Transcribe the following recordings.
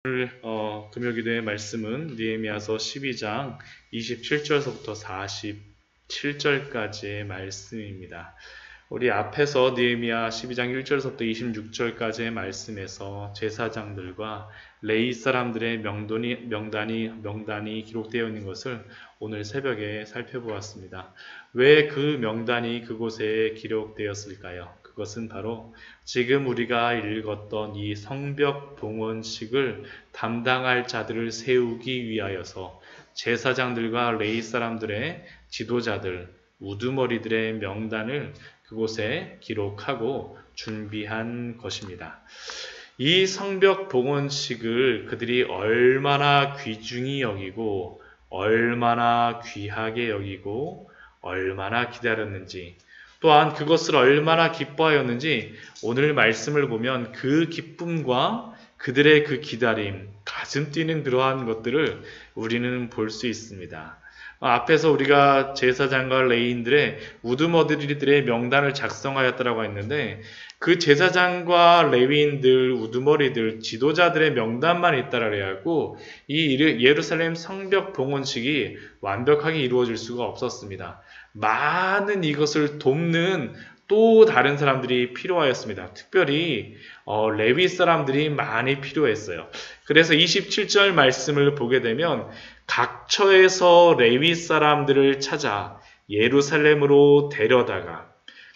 오늘 금요기도의 말씀은 느헤미야서 12장 27절서부터 47절까지의 말씀입니다. 우리 앞에서 느헤미야 12장 1절서부터 26절까지의 말씀에서 제사장들과 레위 사람들의 명단이 기록되어 있는 것을 오늘 새벽에 살펴보았습니다. 왜 그 명단이 그곳에 기록되었을까요? 그것은 바로 지금 우리가 읽었던 이 성벽 봉헌식을 담당할 자들을 세우기 위하여서 제사장들과 레위 사람들의 지도자들, 우두머리들의 명단을 그곳에 기록하고 준비한 것입니다. 이 성벽 봉헌식을 그들이 얼마나 귀중히 여기고 얼마나 귀하게 여기고 얼마나 기다렸는지, 또한 그것을 얼마나 기뻐하였는지 오늘 말씀을 보면 그 기쁨과 그들의 그 기다림, 가슴 뛰는 그러한 것들을 우리는 볼 수 있습니다. 앞에서 우리가 제사장과 레위인들의 우두머리들의 명단을 작성하였다라고 했는데, 그 제사장과 레위인들, 우두머리들, 지도자들의 명단만 있다라 해갖고 이 예루살렘 성벽 봉헌식이 완벽하게 이루어질 수가 없었습니다. 많은 이것을 돕는 또 다른 사람들이 필요하였습니다. 특별히 레위 사람들이 많이 필요했어요. 그래서 27절 말씀을 보게 되면 각 처에서 레위 사람들을 찾아 예루살렘으로 데려다가,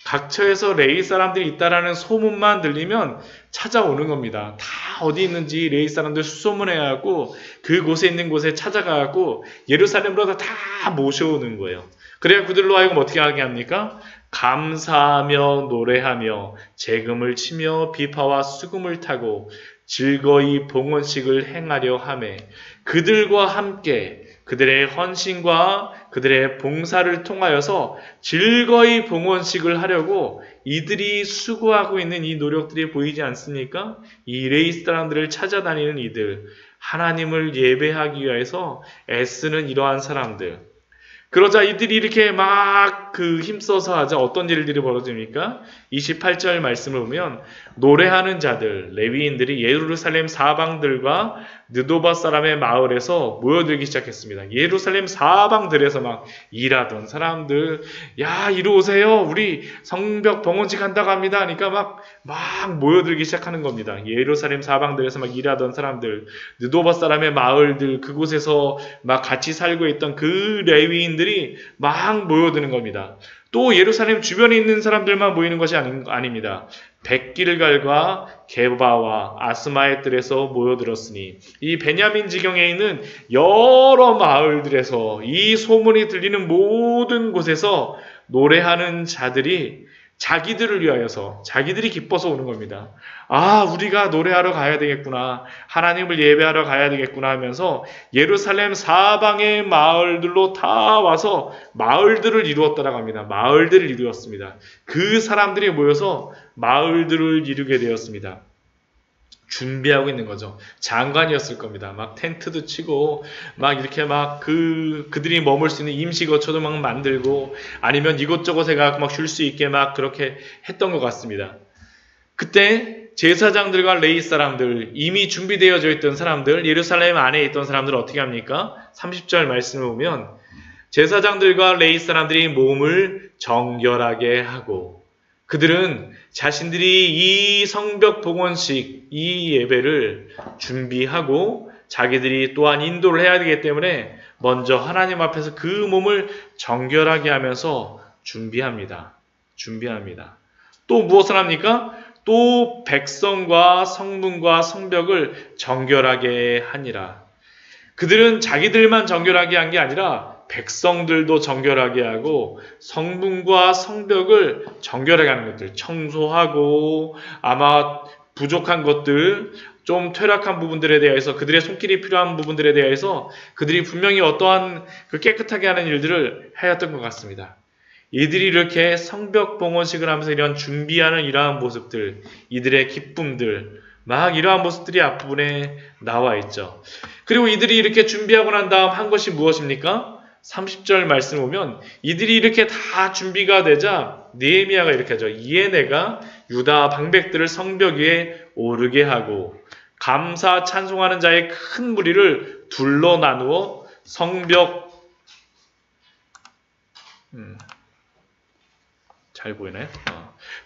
각 처에서 레위 사람들이 있다라는 소문만 들리면 찾아오는 겁니다. 다 어디 있는지 레위 사람들 수소문해야 하고 그곳에 있는 곳에 찾아가고 예루살렘으로 다 모셔오는 거예요. 그래야 그들로 하여금 어떻게 하게 합니까? 감사하며 노래하며 재금을 치며 비파와 수금을 타고 즐거이 봉헌식을 행하려 하매, 그들과 함께 그들의 헌신과 그들의 봉사를 통하여서 즐거이 봉헌식을 하려고 이들이 수고하고 있는 이 노력들이 보이지 않습니까? 이 레위 사람들을 찾아다니는 이들, 하나님을 예배하기 위해서 애쓰는 이러한 사람들. 그러자 이들이 이렇게 막 힘써서 하자 어떤 일들이 벌어집니까? 28절 말씀을 보면 노래하는 자들, 레위인들이 예루살렘 사방들과 느도바 사람의 마을에서 모여들기 시작했습니다. 예루살렘 사방들에서 막 일하던 사람들, 야 이리 오세요, 우리 성벽 봉헌식 한다고 합니다 하니까 막 모여들기 시작하는 겁니다. 예루살렘 사방들에서 막 일하던 사람들, 느도바 사람의 마을들, 그곳에서 막 같이 살고 있던 그 레위인들이 막 모여드는 겁니다. 또 예루살렘 주변에 있는 사람들만 모이는 것이 아닙니다. 백길갈과 게바와 아스마의 뜰에서 모여들었으니, 이 베냐민 지경에 있는 여러 마을들에서 이 소문이 들리는 모든 곳에서 노래하는 자들이 자기들을 위하여서, 자기들이 기뻐서 오는 겁니다. 아, 우리가 노래하러 가야 되겠구나, 하나님을 예배하러 가야 되겠구나 하면서 예루살렘 사방의 마을들로 다 와서 마을들을 이루었다라고 합니다. 마을들을 이루었습니다. 그 사람들이 모여서 마을들을 이루게 되었습니다. 준비하고 있는 거죠. 장관이었을 겁니다. 막 텐트도 치고 막 이렇게 그들이 머물 수 있는 임시 거처도 막 만들고, 아니면 이곳저곳에 가서 막 쉴 수 있게 막 그렇게 했던 것 같습니다. 그때 제사장들과 레위 사람들, 이미 준비되어져 있던 사람들, 예루살렘 안에 있던 사람들 어떻게 합니까? 30절 말씀을 보면 제사장들과 레위 사람들이 몸을 정결하게 하고, 그들은 자신들이 이 성벽 봉헌식, 이 예배를 준비하고 자기들이 또한 인도를 해야 되기 때문에 먼저 하나님 앞에서 그 몸을 정결하게 하면서 준비합니다. 또 무엇을 합니까? 또 백성과 성문과 성벽을 정결하게 하니라. 그들은 자기들만 정결하게 한 게 아니라 백성들도 정결하게 하고 성문과 성벽을 정결하게 하는 것들, 청소하고 아마 부족한 것들, 좀 퇴락한 부분들에 대해서, 그들의 손길이 필요한 부분들에 대해서 그들이 분명히 어떠한 깨끗하게 하는 일들을 하였던 것 같습니다. 이들이 이렇게 성벽 봉헌식을 하면서 이런 준비하는 이러한 모습들, 이들의 기쁨들, 막 이러한 모습들이 앞부분에 나와 있죠. 그리고 이들이 이렇게 준비하고 난 다음 한 것이 무엇입니까? 30절 말씀 보면 이들이 이렇게 다 준비가 되자 느헤미야가 이렇게 하죠. 이에 내가 유다 방백들을 성벽 위에 오르게 하고 감사 찬송하는 자의 큰 무리를 둘러 나누어 성벽 잘 보이나요?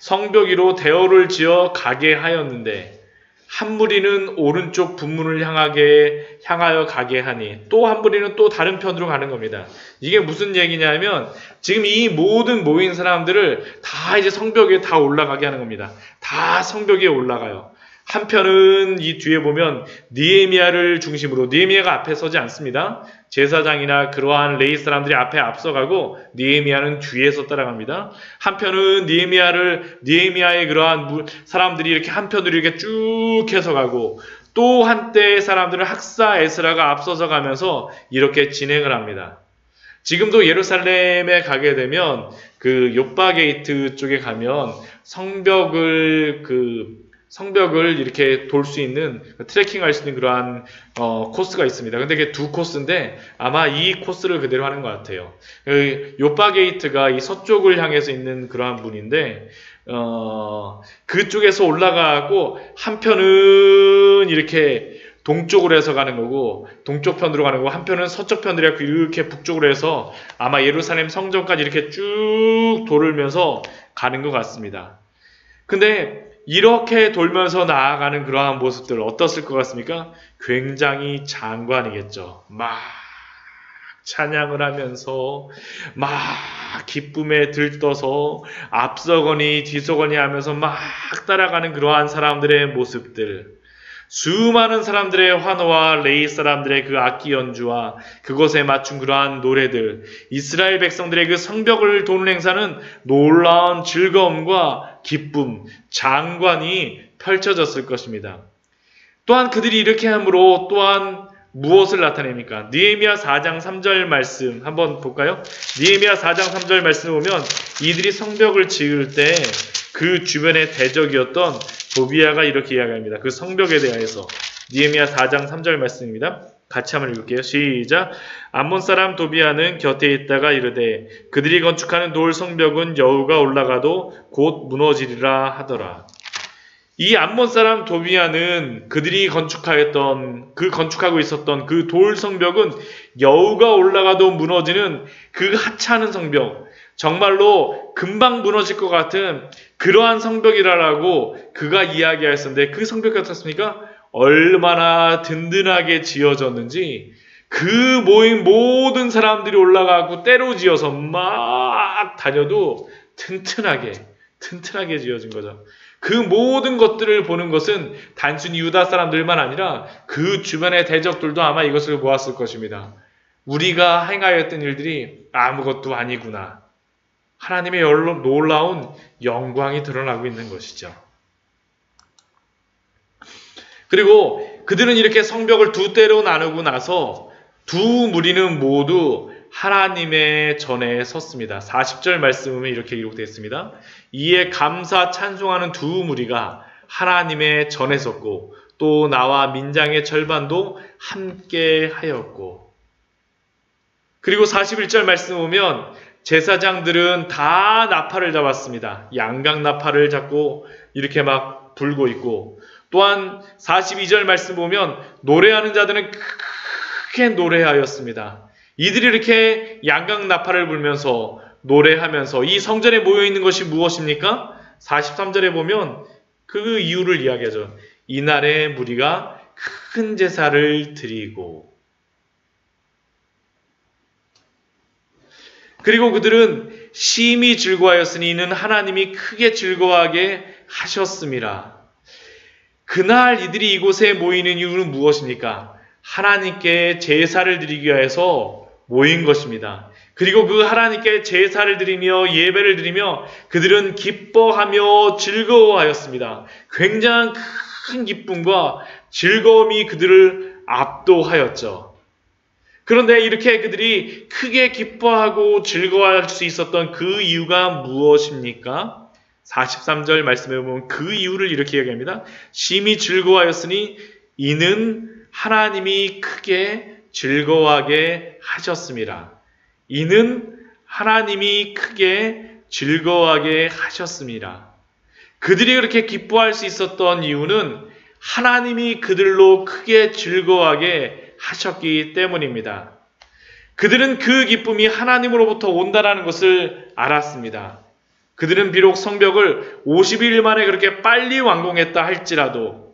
성벽 위로 대오를 지어 가게 하였는데 한 무리는 오른쪽 분문을 향하여 가게 하니 또 한 무리는 또 다른 편으로 가는 겁니다. 이게 무슨 얘기냐면 지금 이 모든 모인 사람들을 다 이제 성벽 위에 다 올라가게 하는 겁니다. 다 성벽 위에 올라가요. 한편은 이 뒤에 보면 느헤미야를 중심으로, 느헤미야가 앞에 서지 않습니다. 제사장이나 그러한 레위 사람들이 앞에 앞서가고 느헤미야는 뒤에서 따라갑니다. 한편은 느헤미야의 그러한 사람들이 이렇게 한편으로 이렇게 쭉 해서 가고, 또 한때 사람들은 학사 에스라가 앞서서 가면서 이렇게 진행을 합니다. 지금도 예루살렘에 가게 되면 그 욥바 게이트 쪽에 가면 성벽을 이렇게 돌 수 있는, 트레킹할 수 있는 그러한 코스가 있습니다. 근데 그게 두 코스인데 아마 이 코스를 그대로 하는 것 같아요. 욥바 게이트가 이 서쪽을 향해서 있는 그러한 문인데 그쪽에서 올라가고 한편은 이렇게 동쪽으로 해서 가는 거고, 동쪽 편으로 가는 거고, 한편은 서쪽 편으로 해서 이렇게 북쪽으로 해서 아마 예루살렘 성전까지 이렇게 쭉 돌면서 가는 것 같습니다. 근데 이렇게 돌면서 나아가는 그러한 모습들 어떻을 것 같습니까? 굉장히 장관이겠죠. 막 찬양을 하면서 막 기쁨에 들떠서 앞서거니 뒤서거니 하면서 막 따라가는 그러한 사람들의 모습들, 수많은 사람들의 환호와 레위 사람들의 그 악기 연주와 그것에 맞춘 그러한 노래들, 이스라엘 백성들의 그 성벽을 도는 행사는 놀라운 즐거움과 기쁨, 장관이 펼쳐졌을 것입니다. 또한 그들이 이렇게 함으로 또한 무엇을 나타냅니까? 느헤미야 4장 3절 말씀 한번 볼까요? 느헤미야 4장 3절 말씀 보면 이들이 성벽을 지을 때 그 주변의 대적이었던 도비야가 이렇게 이야기합니다. 그 성벽에 대해서 느헤미야 4장 3절 말씀입니다. 같이 한번 읽을게요. 시작. 암몬 사람 도비야는 곁에 있다가 이르되 그들이 건축하는 돌 성벽은 여우가 올라가도 곧 무너지리라 하더라. 이 암몬 사람 도비야는 그들이 건축하고 있었던 그 돌 성벽은 여우가 올라가도 무너지는 그 하찮은 성벽, 정말로 금방 무너질 것 같은 그러한 성벽이라고 그가 이야기하였는데, 그 성벽이 어떻습니까? 얼마나 든든하게 지어졌는지 그 모인 모든 사람들이 올라가고 때로 지어서 막 다녀도 튼튼하게 지어진 거죠. 그 모든 것들을 보는 것은 단순히 유다 사람들만 아니라 그 주변의 대적들도 아마 이것을 보았을 것입니다. 우리가 행하였던 일들이 아무것도 아니구나. 하나님의 놀라운 영광이 드러나고 있는 것이죠. 그리고 그들은 이렇게 성벽을 두 때로 나누고 나서 두 무리는 모두 하나님의 전에 섰습니다. 40절 말씀은 이렇게 기록되어 있습니다. 이에 감사 찬송하는 두 무리가 하나님의 전에 섰고 또 나와 민장의 절반도 함께 하였고, 그리고 41절 말씀 보면 제사장들은 다 나팔을 잡았습니다. 양각 나팔을 잡고 이렇게 막 불고 있고, 또한 42절 말씀 보면 노래하는 자들은 크게 노래하였습니다. 이들이 이렇게 양각 나팔을 불면서 노래하면서 이 성전에 모여있는 것이 무엇입니까? 43절에 보면 그 이유를 이야기하죠. 이날에 무리가 큰 제사를 드리고, 그리고 그들은 심히 즐거워하였으니 이는 하나님이 크게 즐거워하게 하셨습니다. 그날 이들이 이곳에 모이는 이유는 무엇입니까? 하나님께 제사를 드리기 위해서 모인 것입니다. 그리고 그 하나님께 제사를 드리며 예배를 드리며 그들은 기뻐하며 즐거워하였습니다. 굉장한 큰 기쁨과 즐거움이 그들을 압도하였죠. 그런데 이렇게 그들이 크게 기뻐하고 즐거워할 수 있었던 그 이유가 무엇입니까? 43절 말씀에 보면 그 이유를 이렇게 이야기합니다. 심히 즐거워하였으니 이는 하나님이 크게 즐거워하게 하셨습니다. 이는 하나님이 크게 즐거워하게 하셨습니다. 그들이 그렇게 기뻐할 수 있었던 이유는 하나님이 그들로 크게 즐거워하게 하셨기 때문입니다. 그들은 그 기쁨이 하나님으로부터 온다라는 것을 알았습니다. 그들은 비록 성벽을 50일 만에 그렇게 빨리 완공했다 할지라도,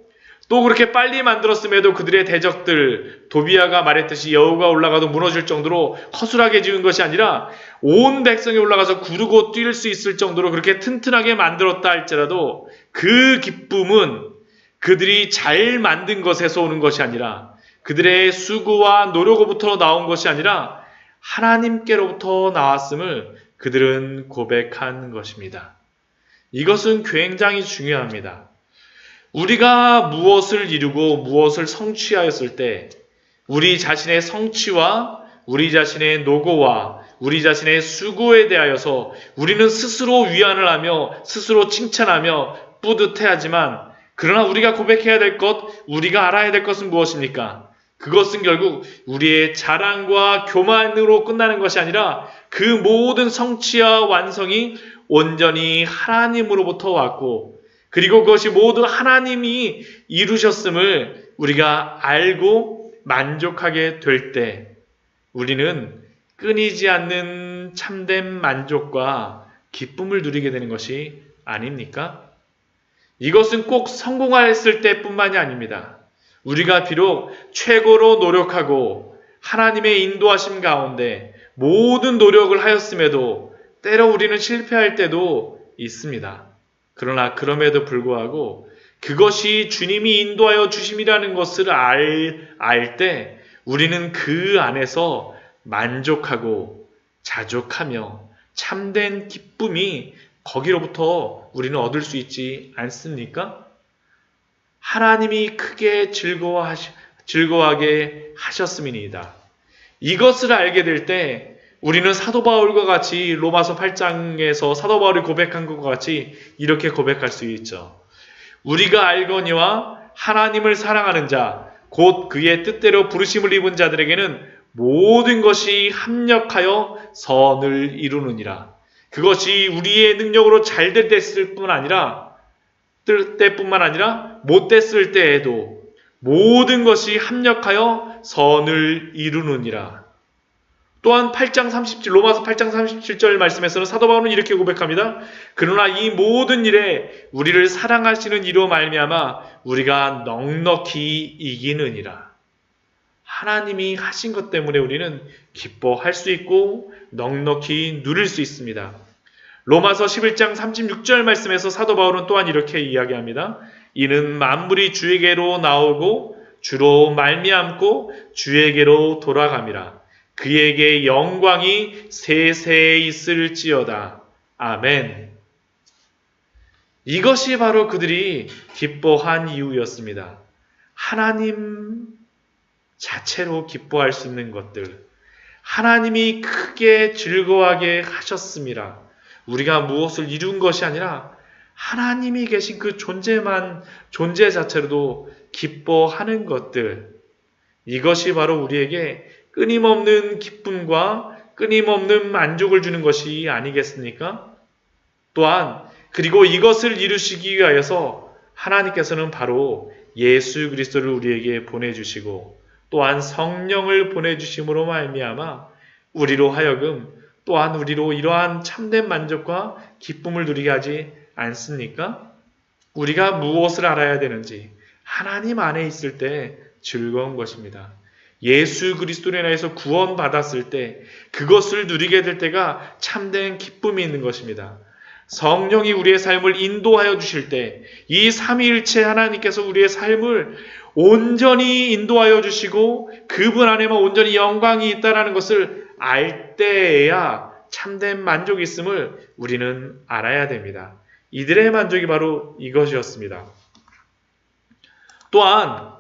또 그렇게 빨리 만들었음에도 그들의 대적들, 도비아가 말했듯이 여우가 올라가도 무너질 정도로 허술하게 지은 것이 아니라 온 백성이 올라가서 구르고 뛸 수 있을 정도로 그렇게 튼튼하게 만들었다 할지라도 그 기쁨은 그들이 잘 만든 것에서 오는 것이 아니라, 그들의 수고와 노력으로부터 나온 것이 아니라 하나님께로부터 나왔음을 그들은 고백한 것입니다. 이것은 굉장히 중요합니다. 우리가 무엇을 이루고 무엇을 성취하였을 때 우리 자신의 성취와 우리 자신의 노고와 우리 자신의 수고에 대하여서 우리는 스스로 위안을 하며 스스로 칭찬하며 뿌듯해하지만, 그러나 우리가 고백해야 될 것, 우리가 알아야 될 것은 무엇입니까? 그것은 결국 우리의 자랑과 교만으로 끝나는 것이 아니라 그 모든 성취와 완성이 온전히 하나님으로부터 왔고, 그리고 그것이 모두 하나님이 이루셨음을 우리가 알고 만족하게 될 때 우리는 끊이지 않는 참된 만족과 기쁨을 누리게 되는 것이 아닙니까? 이것은 꼭 성공했을 때뿐만이 아닙니다. 우리가 비록 최고로 노력하고 하나님의 인도하심 가운데 모든 노력을 하였음에도 때로 우리는 실패할 때도 있습니다. 그러나 그럼에도 불구하고 그것이 주님이 인도하여 주심이라는 것을 알 때 우리는 그 안에서 만족하고 자족하며 참된 기쁨이 거기로부터 우리는 얻을 수 있지 않습니까? 하나님이 크게 즐거워하게 하셨음이니이다. 이것을 알게 될 때 우리는 사도 바울과 같이 로마서 8장에서 사도 바울이 고백한 것과 같이 이렇게 고백할 수 있죠. 우리가 알거니와 하나님을 사랑하는 자, 곧 그의 뜻대로 부르심을 입은 자들에게는 모든 것이 합력하여 선을 이루느니라. 그것이 우리의 능력으로 잘 될 때뿐만 아니라 못 됐을 때에도 모든 것이 합력하여 선을 이루느니라. 또한 로마서 8장 37절 말씀에서는 사도 바울은 이렇게 고백합니다. 그러나 이 모든 일에 우리를 사랑하시는 이로 말미암아 우리가 넉넉히 이기느니라. 하나님이 하신 것 때문에 우리는 기뻐할 수 있고 넉넉히 누릴 수 있습니다. 로마서 11장 36절 말씀에서 사도 바울은 또한 이렇게 이야기합니다. 이는 만물이 주에게로 나오고 주로 말미암고 주에게로 돌아감이라. 그에게 영광이 세세에 있을지어다. 아멘. 이것이 바로 그들이 기뻐한 이유였습니다. 하나님 자체로 기뻐할 수 있는 것들, 하나님이 크게 즐거워하게 하셨습니다. 우리가 무엇을 이룬 것이 아니라 하나님이 계신 그 존재 자체로도 기뻐하는 것들, 이것이 바로 우리에게 끊임없는 기쁨과 끊임없는 만족을 주는 것이 아니겠습니까? 또한 그리고 이것을 이루시기 위하여서 하나님께서는 바로 예수 그리스도를 우리에게 보내주시고 또한 성령을 보내주심으로 말미암아 우리로 하여금 또한 우리로 이러한 참된 만족과 기쁨을 누리게 하지 않습니까? 우리가 무엇을 알아야 되는지 하나님 안에 있을 때 즐거운 것입니다. 예수 그리스도로 인하여서 구원받았을 때 그것을 누리게 될 때가 참된 기쁨이 있는 것입니다. 성령이 우리의 삶을 인도하여 주실 때 이 삼위일체 하나님께서 우리의 삶을 온전히 인도하여 주시고 그분 안에만 온전히 영광이 있다는 것을 알 때에야 참된 만족이 있음을 우리는 알아야 됩니다. 이들의 만족이 바로 이것이었습니다. 또한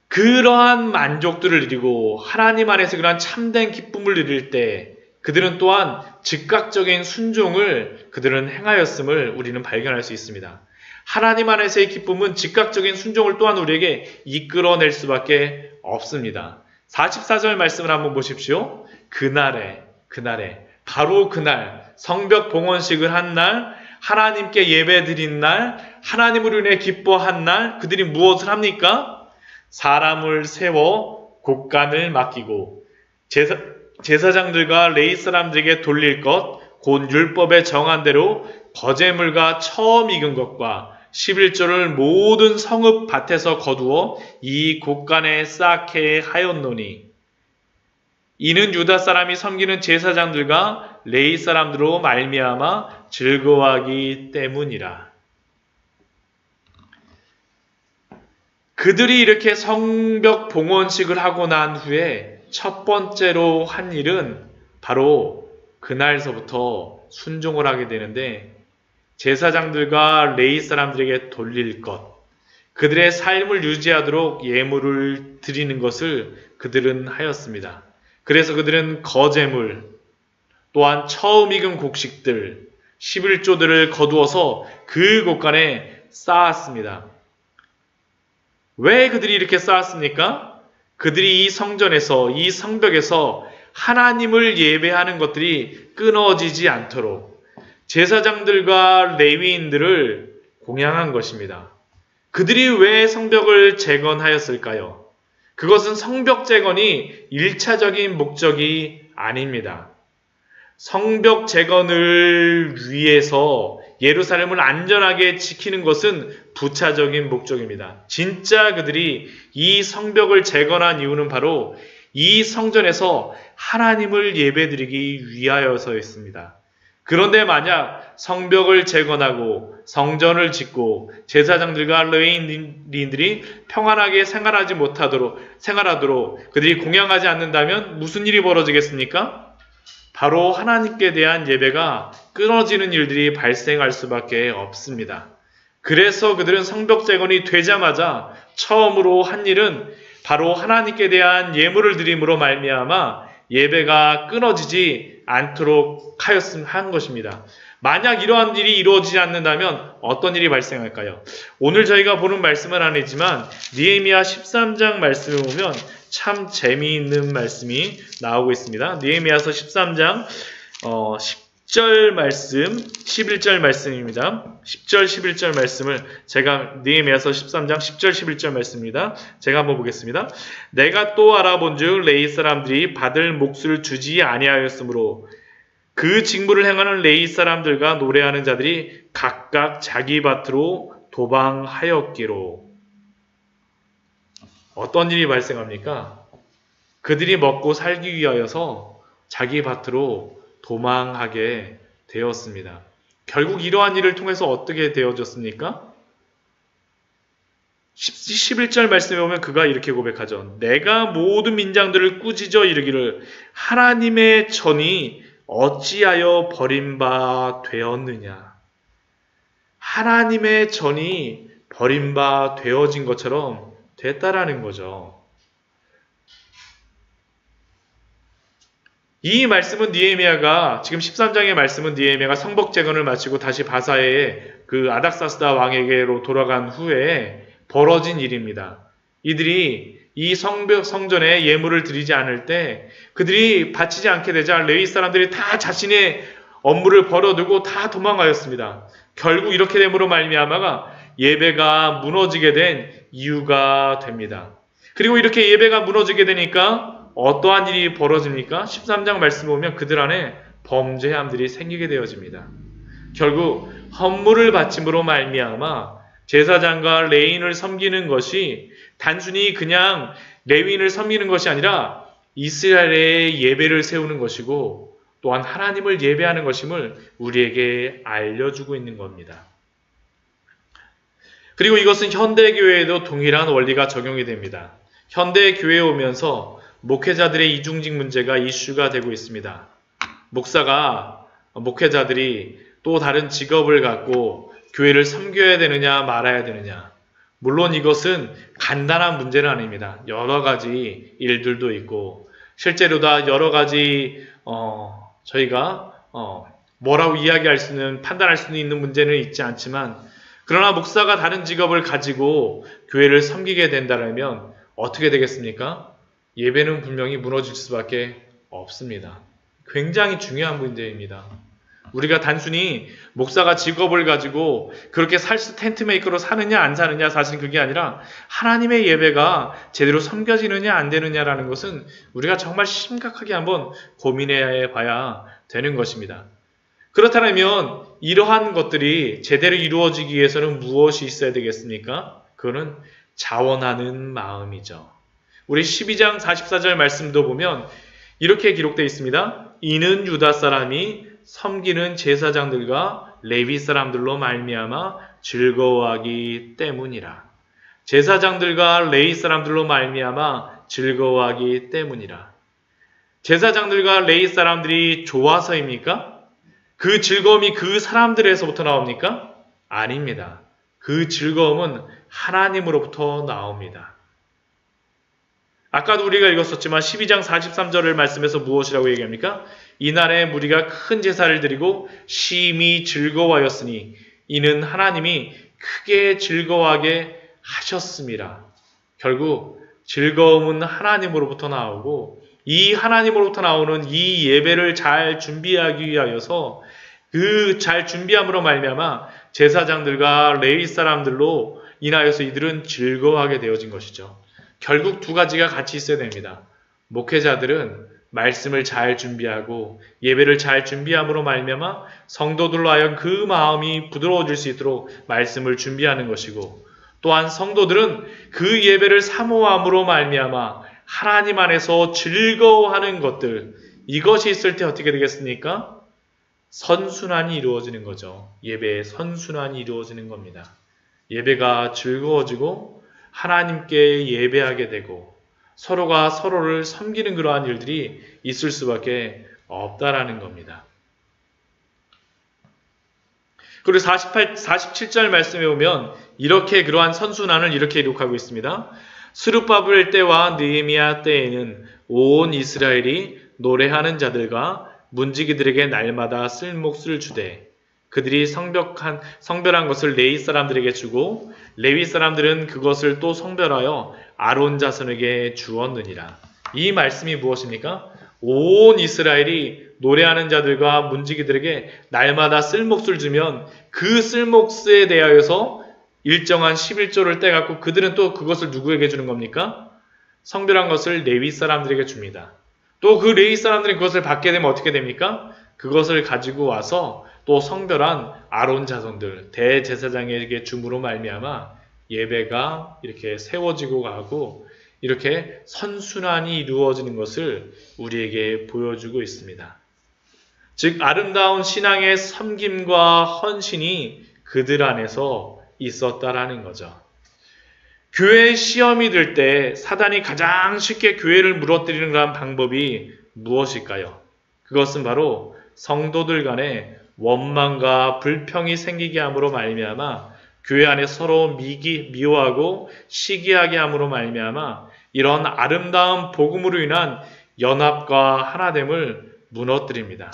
그러한 만족들을 누리고 하나님 안에서 그러한 참된 기쁨을 누릴 때 그들은 또한 즉각적인 순종을 그들은 행하였음을 우리는 발견할 수 있습니다. 하나님 안에서의 기쁨은 즉각적인 순종을 또한 우리에게 이끌어낼 수밖에 없습니다. 44절 말씀을 한번 보십시오. 그날에 바로 그날 성벽 봉헌식을 한 날 하나님께 예배드린 날, 하나님으로 인해 기뻐한 날, 그들이 무엇을 합니까? 사람을 세워 곡간을 맡기고 제사장들과 레위 사람들에게 돌릴 것, 곧 율법에 정한 대로 거제물과 처음 익은 것과 11조를 모든 성읍 밭에서 거두어 이 곡간에 쌓게 하였노니 이는 유다 사람이 섬기는 제사장들과 레위 사람들로 말미암아 즐거워하기 때문이라. 그들이 이렇게 성벽 봉헌식을 하고 난 후에 첫 번째로 한 일은 바로 그날서부터 순종을 하게 되는데 제사장들과 레위 사람들에게 돌릴 것, 그들의 삶을 유지하도록 예물을 드리는 것을 그들은 하였습니다. 그래서 그들은 거제물, 또한 처음 익은 곡식들, 11조들을 거두어서 그 곳간에 쌓았습니다. 왜 그들이 이렇게 쌓았습니까? 그들이 이 성전에서, 이 성벽에서 하나님을 예배하는 것들이 끊어지지 않도록 제사장들과 레위인들을 공양한 것입니다. 그들이 왜 성벽을 재건하였을까요? 그것은 성벽 재건이 1차적인 목적이 아닙니다. 성벽 재건을 위해서 예루살렘을 안전하게 지키는 것은 부차적인 목적입니다. 진짜 그들이 이 성벽을 재건한 이유는 바로 이 성전에서 하나님을 예배드리기 위하여서였습니다. 그런데 만약 성벽을 재건하고 성전을 짓고 제사장들과 레위인들이 평안하게 생활하도록 그들이 공양하지 않는다면 무슨 일이 벌어지겠습니까? 바로 하나님께 대한 예배가 끊어지는 일들이 발생할 수밖에 없습니다. 그래서 그들은 성벽 재건이 되자마자 처음으로 한 일은 바로 하나님께 대한 예물을 드림으로 말미암아 예배가 끊어지지 않도록 한 것입니다. 만약 이러한 일이 이루어지지 않는다면 어떤 일이 발생할까요? 오늘 저희가 보는 말씀은 아니지만 느헤미야 13장 말씀을 보면 참 재미있는 말씀이 나오고 있습니다. 느헤미야서 13장 10절 말씀, 11절 말씀입니다. 10절, 11절 말씀을 제가 느헤미야서 13장 10절, 11절 말씀입니다. 제가 한번 보겠습니다. 내가 또 알아본즉 레위 사람들이 받을 몫을 주지 아니하였으므로 그 직무를 행하는 레위 사람들과 노래하는 자들이 각각 자기 밭으로 도방하였기로. 어떤 일이 발생합니까? 그들이 먹고 살기 위하여서 자기 밭으로 도망하게 되었습니다. 결국 이러한 일을 통해서 어떻게 되어졌습니까? 11절 말씀에 보면 그가 이렇게 고백하죠. 내가 모든 민장들을 꾸짖어 이르기를 하나님의 전이 어찌하여 버림바 되었느냐. 하나님의 전이 버림바 되어진 것처럼 됐다라는 거죠. 이 말씀은 느헤미야가 지금 13장의 말씀은 느헤미야가 성벽 재건을 마치고 다시 바사의 그 아닥사스다 왕에게로 돌아간 후에 벌어진 일입니다. 이들이 이 성전에 예물을 드리지 않을 때 그들이 바치지 않게 되자 레위 사람들이 다 자신의 업무를 버려두고 다 도망가였습니다. 결국 이렇게 됨으로 말미암아가 예배가 무너지게 된 이유가 됩니다. 그리고 이렇게 예배가 무너지게 되니까 어떠한 일이 벌어집니까? 13장 말씀을 보면 그들 안에 범죄 함들이 생기게 되어집니다. 결국 헌물을 바침으로 말미암아 제사장과 레위인을 섬기는 것이 단순히 그냥 레위인을 섬기는 것이 아니라 이스라엘의 예배를 세우는 것이고 또한 하나님을 예배하는 것임을 우리에게 알려주고 있는 겁니다. 그리고 이것은 현대교회에도 동일한 원리가 적용이 됩니다. 현대교회에 오면서 목회자들의 이중직 문제가 이슈가 되고 있습니다. 목회자들이 또 다른 직업을 갖고 교회를 섬겨야 되느냐 말아야 되느냐. 물론 이것은 간단한 문제는 아닙니다. 여러 가지 일들도 있고 실제로 다 여러 가지 저희가 뭐라고 이야기할 수는 판단할 수는 있는 문제는 있지 않지만 그러나 목사가 다른 직업을 가지고 교회를 섬기게 된다면 어떻게 되겠습니까? 예배는 분명히 무너질 수밖에 없습니다. 굉장히 중요한 문제입니다. 우리가 단순히 목사가 직업을 가지고 그렇게 텐트 메이커로 사느냐 안 사느냐 사실 그게 아니라 하나님의 예배가 제대로 섬겨지느냐 안 되느냐라는 것은 우리가 정말 심각하게 한번 고민해 봐야 되는 것입니다. 그렇다면 이러한 것들이 제대로 이루어지기 위해서는 무엇이 있어야 되겠습니까? 그거는 자원하는 마음이죠. 우리 12장 44절 말씀도 보면 이렇게 기록되어 있습니다. 이는 유다 사람이 섬기는 제사장들과 레위 사람들로 말미암아 즐거워하기 때문이라. 제사장들과 레위 사람들로 말미암아 즐거워하기 때문이라. 제사장들과 레위 사람들이 좋아서입니까? 그 즐거움이 그 사람들에서부터 나옵니까? 아닙니다. 그 즐거움은 하나님으로부터 나옵니다. 아까도 우리가 읽었었지만 12장 43절을 말씀에서 무엇이라고 얘기합니까? 이날에 무리가 큰 제사를 드리고 심히 즐거워하였으니 이는 하나님이 크게 즐거워하게 하셨습니다. 결국 즐거움은 하나님으로부터 나오고 이 하나님으로부터 나오는 이 예배를 잘 준비하기 위하여서 그 잘 준비함으로 말미암아 제사장들과 레위 사람들로 인하여서 이들은 즐거워하게 되어진 것이죠. 결국 두 가지가 같이 있어야 됩니다. 목회자들은 말씀을 잘 준비하고 예배를 잘 준비함으로 말미암아 성도들로 하여금 그 마음이 부드러워질 수 있도록 말씀을 준비하는 것이고 또한 성도들은 그 예배를 사모함으로 말미암아 하나님 안에서 즐거워하는 것들 이것이 있을 때 어떻게 되겠습니까? 선순환이 이루어지는 거죠. 예배의 선순환이 이루어지는 겁니다. 예배가 즐거워지고 하나님께 예배하게 되고 서로가 서로를 섬기는 그러한 일들이 있을 수밖에 없다라는 겁니다. 그리고 47절 말씀에 보면 이렇게 그러한 선순환을 이렇게 기록하고 있습니다. 스룹바벨 때와 느헤미야 때에는 온 이스라엘이 노래하는 자들과 문지기들에게 날마다 쓸 몫을 주되 그들이 성별한 것을 레위 사람들에게 주고 레위 사람들은 그것을 또 성별하여 아론 자손에게 주었느니라. 이 말씀이 무엇입니까? 온 이스라엘이 노래하는 자들과 문지기들에게 날마다 쓸 몫을 주면 그 쓸 몫에 대하여서 일정한 11조를 떼갖고 그들은 또 그것을 누구에게 주는 겁니까? 성별한 것을 레위 사람들에게 줍니다. 또 그 레위 사람들이 그것을 받게 되면 어떻게 됩니까? 그것을 가지고 와서 또 성별한 아론 자손들, 대제사장에게 줌으로 말미암아 예배가 이렇게 세워지고 가고 이렇게 선순환이 이루어지는 것을 우리에게 보여주고 있습니다. 즉 아름다운 신앙의 섬김과 헌신이 그들 안에서 있었다라는 거죠. 교회 시험이 들 때 사단이 가장 쉽게 교회를 무너뜨리는 그런 방법이 무엇일까요? 그것은 바로 성도들 간에 원망과 불평이 생기게 함으로 말미암아 교회 안에 서로 미워하고 시기하게 함으로 말미암아 이런 아름다운 복음으로 인한 연합과 하나됨을 무너뜨립니다.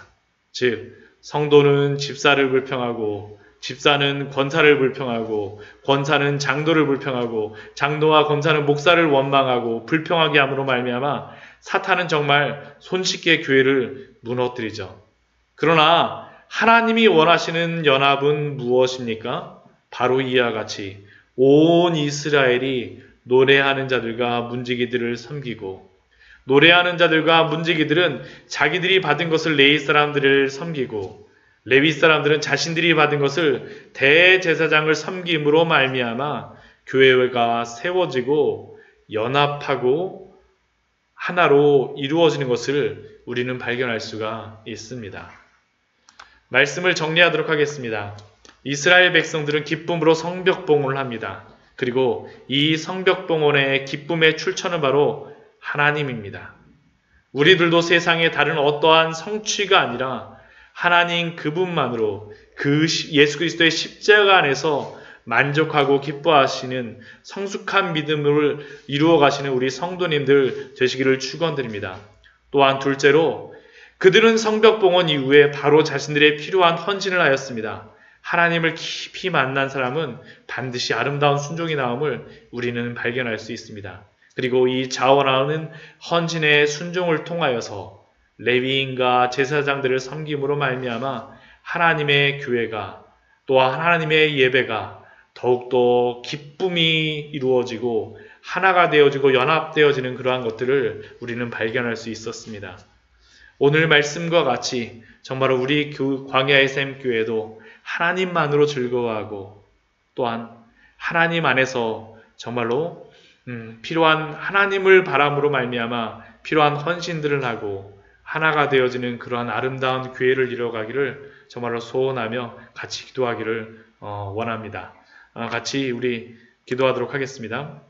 즉 성도는 집사를 불평하고 집사는 권사를 불평하고 권사는 장도를 불평하고 장도와 권사는 목사를 원망하고 불평하게 함으로 말미암아 사탄은 정말 손쉽게 교회를 무너뜨리죠. 그러나 하나님이 원하시는 연합은 무엇입니까? 바로 이와 같이 온 이스라엘이 노래하는 자들과 문지기들을 섬기고 노래하는 자들과 문지기들은 자기들이 받은 것을 레위 사람들을 섬기고 레위 사람들은 자신들이 받은 것을 대제사장을 섬김으로 말미암아 교회가 세워지고 연합하고 하나로 이루어지는 것을 우리는 발견할 수가 있습니다. 말씀을 정리하도록 하겠습니다. 이스라엘 백성들은 기쁨으로 성벽봉헌을 합니다. 그리고 이 성벽봉헌의 기쁨의 출처는 바로 하나님입니다. 우리들도 세상에 다른 어떠한 성취가 아니라 하나님 그분만으로 그 예수 그리스도의 십자가 안에서 만족하고 기뻐하시는 성숙한 믿음을 이루어 가시는 우리 성도님들 되시기를 축원드립니다. 또한 둘째로 그들은 성벽봉헌 이후에 바로 자신들의 필요한 헌신을 하였습니다. 하나님을 깊이 만난 사람은 반드시 아름다운 순종이 나옴을 우리는 발견할 수 있습니다. 그리고 이 자원하는 헌신의 순종을 통하여서 레위인과 제사장들을 섬김으로 말미암아 하나님의 교회가 또한 하나님의 예배가 더욱더 기쁨이 이루어지고 하나가 되어지고 연합되어지는 그러한 것들을 우리는 발견할 수 있었습니다. 오늘 말씀과 같이 정말로 우리 광야의 샘 교회도 하나님만으로 즐거워하고 또한 하나님 안에서 정말로 필요한 하나님을 바람으로 말미암아 필요한 헌신들을 하고 하나가 되어지는 그러한 아름다운 교회를 이뤄가기를 정말로 소원하며 같이 기도하기를 원합니다. 같이 우리 기도하도록 하겠습니다.